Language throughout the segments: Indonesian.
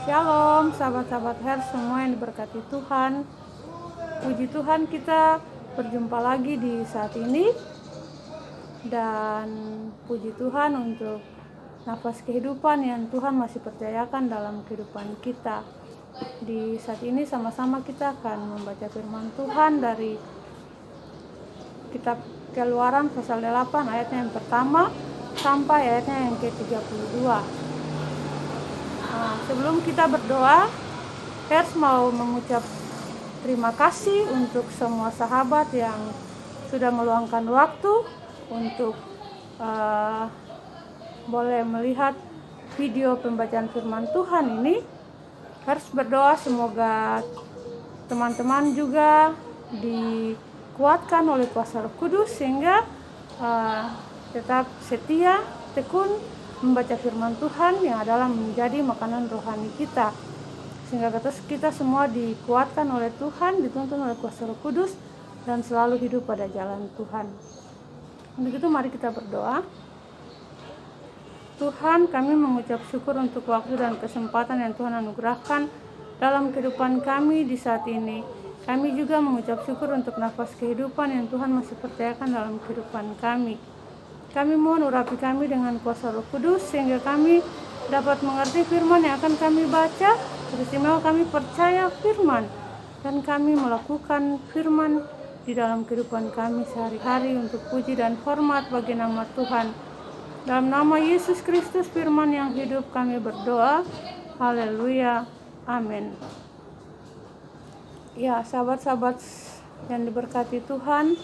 Shalom sahabat-sahabat Her semua yang diberkati Tuhan. Puji Tuhan, kita berjumpa lagi di saat ini. Dan puji Tuhan untuk nafas kehidupan yang Tuhan masih percayakan dalam kehidupan kita. Di saat ini sama-sama kita akan membaca firman Tuhan dari kitab Keluaran pasal 8 ayatnya yang pertama sampai ayatnya yang ke-32. Sebelum kita berdoa, Hers mau mengucap terima kasih untuk semua sahabat yang sudah meluangkan waktu untuk boleh melihat video pembacaan firman Tuhan ini. Hers berdoa semoga teman-teman juga dikuatkan oleh kuasa Roh Kudus sehingga tetap setia, tekun membaca firman Tuhan yang adalah menjadi makanan rohani kita, sehingga kita semua dikuatkan oleh Tuhan, dituntun oleh kuasa Roh Kudus, dan selalu hidup pada jalan Tuhan. Untuk itu mari kita berdoa. Tuhan, kami mengucap syukur untuk waktu dan kesempatan yang Tuhan anugerahkan dalam kehidupan kami di saat ini. Kami juga mengucap syukur untuk nafas kehidupan yang Tuhan masih percayakan dalam kehidupan kami. Kami mohon urapi kami dengan kuasa Roh Kudus sehingga kami dapat mengerti firman yang akan kami baca. Teristimewa kami percaya firman dan kami melakukan firman di dalam kehidupan kami sehari-hari untuk puji dan hormat bagi nama Tuhan. Dalam nama Yesus Kristus firman yang hidup kami berdoa. Haleluya. Amin. Ya, sahabat-sahabat yang diberkati Tuhan,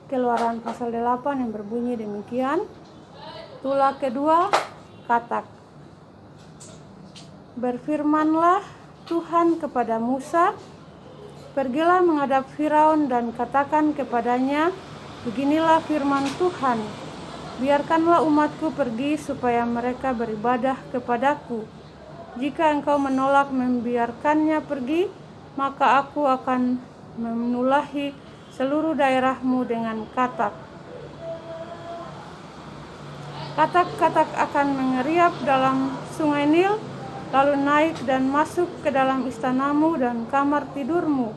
Keluaran pasal 8 yang berbunyi demikian. Tulah kedua, katak. Berfirmanlah Tuhan kepada Musa, pergilah menghadap Firaun dan katakan kepadanya, beginilah firman Tuhan, biarkanlah umatku pergi supaya mereka beribadah kepadaku. Jika engkau menolak membiarkannya pergi, maka aku akan menulahi seluruh daerahmu dengan katak. Katak-katak akan mengeriap dalam sungai Nil, lalu naik dan masuk ke dalam istanamu dan kamar tidurmu,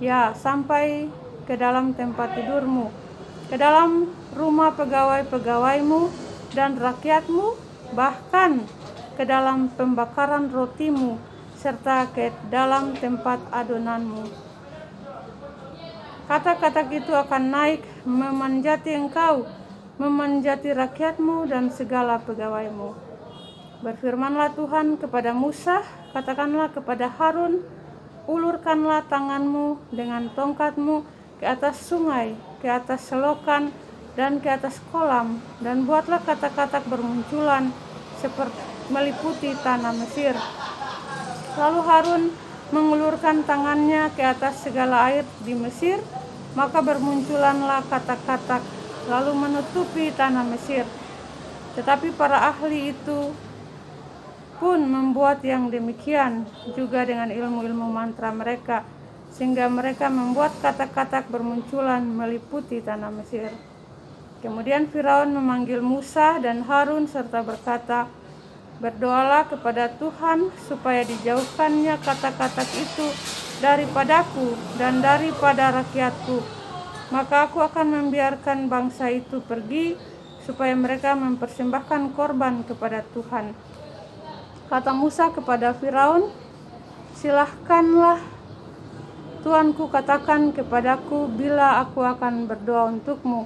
ya, sampai ke dalam tempat tidurmu, ke dalam rumah pegawai-pegawaimu dan rakyatmu, bahkan ke dalam pembakaran rotimu, serta ke dalam tempat adonanmu. Katak-katak itu akan naik memanjati engkau, memanjati rakyatmu dan segala pegawaimu. Berfirmanlah Tuhan kepada Musa, katakanlah kepada Harun, ulurkanlah tanganmu dengan tongkatmu ke atas sungai, ke atas selokan, dan ke atas kolam, dan buatlah katak-katak bermunculan seperti meliputi tanah Mesir. Lalu Harun mengulurkan tangannya ke atas segala air di Mesir, maka bermunculanlah katak-katak lalu menutupi tanah Mesir. Tetapi para ahli itu pun membuat yang demikian juga dengan ilmu-ilmu mantra mereka, sehingga mereka membuat katak-katak bermunculan meliputi tanah Mesir. Kemudian Firaun memanggil Musa dan Harun serta berkata, berdoalah kepada Tuhan supaya dijauhkannya katak-katak itu daripadaku dan daripada rakyatku. Maka aku akan membiarkan bangsa itu pergi supaya mereka mempersembahkan korban kepada Tuhan. Kata Musa kepada Firaun, silahkanlah Tuanku katakan kepadaku bila aku akan berdoa untukmu,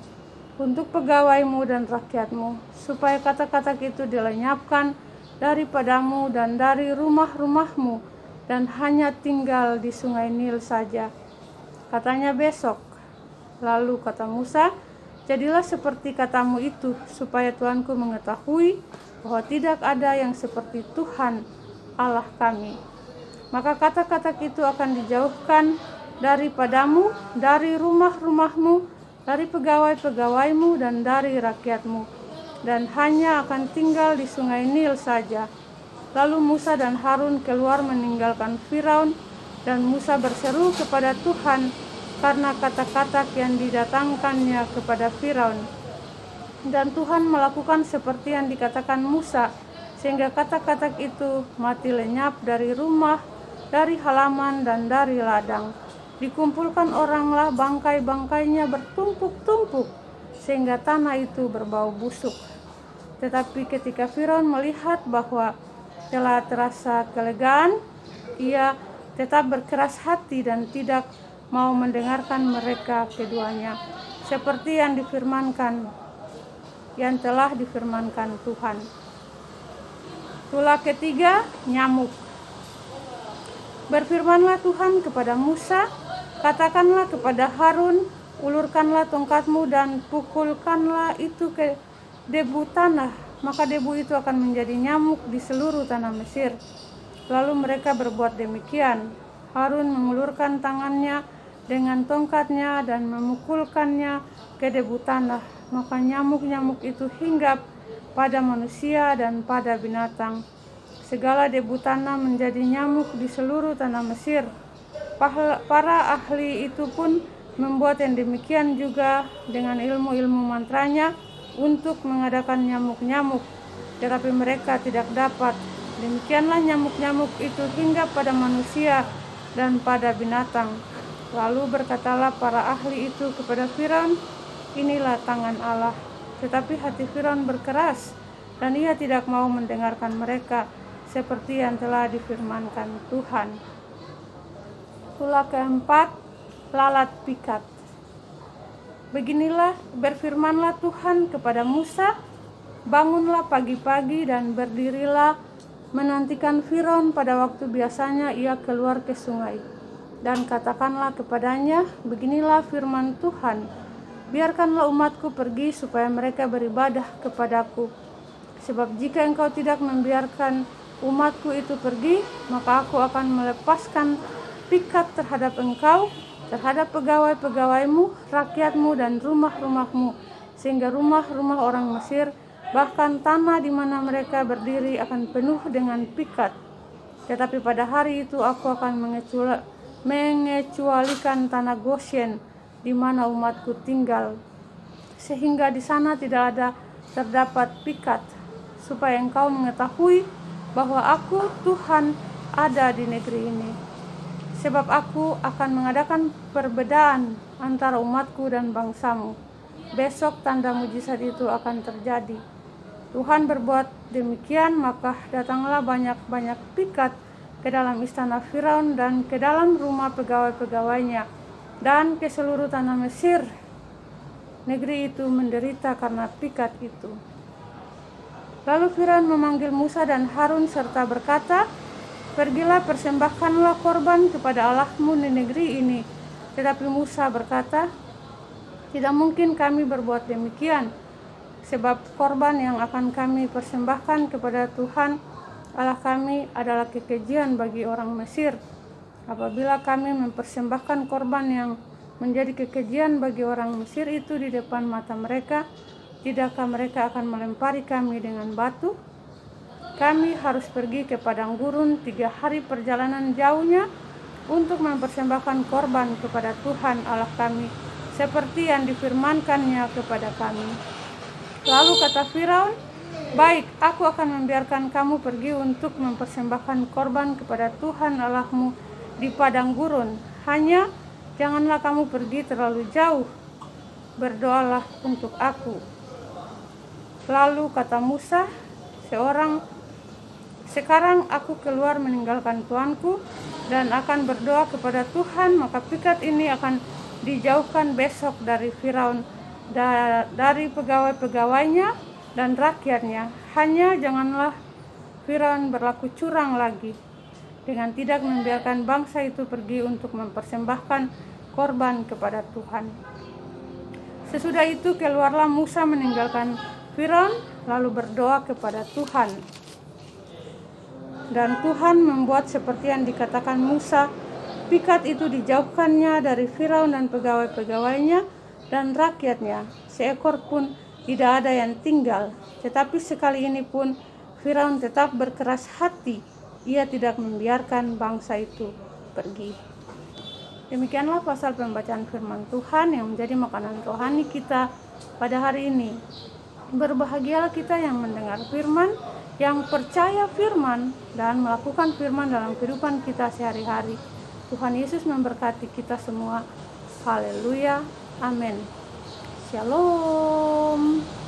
untuk pegawaimu dan rakyatmu, supaya katak-katak itu dilenyapkan daripadamu dan dari rumah-rumahmu, dan hanya tinggal di sungai Nil saja. Katanya besok. Lalu kata Musa, jadilah seperti katamu itu, supaya Tuanku mengetahui bahwa tidak ada yang seperti Tuhan Allah kami. Maka katak-katak itu akan dijauhkan daripadamu, dari rumah-rumahmu, dari pegawai-pegawaimu, dan dari rakyatmu, dan hanya akan tinggal di sungai Nil saja. Lalu Musa dan Harun keluar meninggalkan Firaun, dan Musa berseru kepada Tuhan karena katak-katak yang didatangkannya kepada Firaun. Dan Tuhan melakukan seperti yang dikatakan Musa, sehingga katak-katak itu mati lenyap dari rumah, dari halaman, dan dari ladang. Dikumpulkan oranglah bangkai-bangkainya bertumpuk-tumpuk, sehingga tanah itu berbau busuk. Tetapi ketika Firaun melihat bahwa telah terasa kelegaan, ia tetap berkeras hati dan tidak mau mendengarkan mereka keduanya, seperti yang telah difirmankan Tuhan. Tulah ketiga, nyamuk. Berfirmanlah Tuhan kepada Musa, katakanlah kepada Harun, ulurkanlah tongkatmu dan pukulkanlah itu ke debu tanah, maka debu itu akan menjadi nyamuk di seluruh tanah Mesir. Lalu mereka berbuat demikian. Harun mengulurkan tangannya dengan tongkatnya dan memukulkannya ke debu tanah, maka nyamuk-nyamuk itu hinggap pada manusia dan pada binatang. Segala debu tanah menjadi nyamuk di seluruh tanah Mesir. Para ahli itu pun membuat yang demikian juga dengan ilmu-ilmu mantranya untuk mengadakan nyamuk-nyamuk, tetapi mereka tidak dapat. Demikianlah nyamuk-nyamuk itu hinggap pada manusia dan pada binatang. Lalu berkatalah para ahli itu kepada Firaun, inilah tangan Allah. Tetapi hati Firaun berkeras, dan ia tidak mau mendengarkan mereka, seperti yang telah difirmankan Tuhan. Tulah keempat, lalat pikat. Beginilah berfirmanlah Tuhan kepada Musa, bangunlah pagi-pagi dan berdirilah menantikan Firaun pada waktu biasanya ia keluar ke sungai. Dan katakanlah kepadanya, beginilah firman Tuhan, biarkanlah umatku pergi supaya mereka beribadah kepadaku. Sebab jika engkau tidak membiarkan umatku itu pergi, maka aku akan melepaskan pikat terhadap engkau, terhadap pegawai-pegawaimu, rakyatmu, dan rumah-rumahmu, sehingga rumah-rumah orang Mesir, bahkan tanah di mana mereka berdiri akan penuh dengan pikat. Tetapi pada hari itu aku akan mengecualikan tanah Goshen di mana umatku tinggal, sehingga di sana tidak terdapat pikat, supaya engkau mengetahui bahwa aku Tuhan ada di negeri ini. Sebab aku akan mengadakan perbedaan antara umatku dan bangsamu. Besok tanda mujizat itu akan terjadi. Tuhan berbuat demikian, maka datanglah banyak-banyak pikat ke dalam istana Firaun dan ke dalam rumah pegawai-pegawainya dan ke seluruh tanah Mesir. Negeri itu menderita karena pikat itu. Lalu Firaun memanggil Musa dan Harun serta berkata, pergilah persembahkanlah korban kepada Allahmu di negeri ini. Tetapi Musa berkata, tidak mungkin kami berbuat demikian, sebab korban yang akan kami persembahkan kepada Tuhan Allah kami adalah kekejian bagi orang Mesir. Apabila kami mempersembahkan korban yang menjadi kekejian bagi orang Mesir itu di depan mata mereka, tidakkah mereka akan melempari kami dengan batu? Kami harus pergi ke padang gurun 3 hari perjalanan jauhnya untuk mempersembahkan korban kepada Tuhan Allah kami, seperti yang difirmankannya kepada kami. Lalu kata Firaun, baik, aku akan membiarkan kamu pergi untuk mempersembahkan korban kepada Tuhan Allahmu di padang gurun. Hanya janganlah kamu pergi terlalu jauh. Berdoalah untuk aku. Lalu kata Musa, sekarang aku keluar meninggalkan tuanku dan akan berdoa kepada Tuhan, maka pikat ini akan dijauhkan besok dari Firaun, dari pegawai-pegawainya dan rakyatnya. Hanya janganlah Firaun berlaku curang lagi dengan tidak membiarkan bangsa itu pergi untuk mempersembahkan korban kepada Tuhan. Sesudah itu keluarlah Musa meninggalkan Firaun lalu berdoa kepada Tuhan. Dan Tuhan membuat seperti yang dikatakan Musa, pikat itu dijauhkannya dari Firaun dan pegawai-pegawainya dan rakyatnya, seekor pun tidak ada yang tinggal. Tetapi sekali ini pun Firaun tetap berkeras hati, ia tidak membiarkan bangsa itu pergi. Demikianlah pasal pembacaan firman Tuhan yang menjadi makanan rohani kita pada hari ini. Berbahagialah kita yang mendengar firman, yang percaya firman, dan melakukan firman dalam kehidupan kita sehari-hari. Tuhan Yesus memberkati kita semua. Haleluya. Amin. Shalom.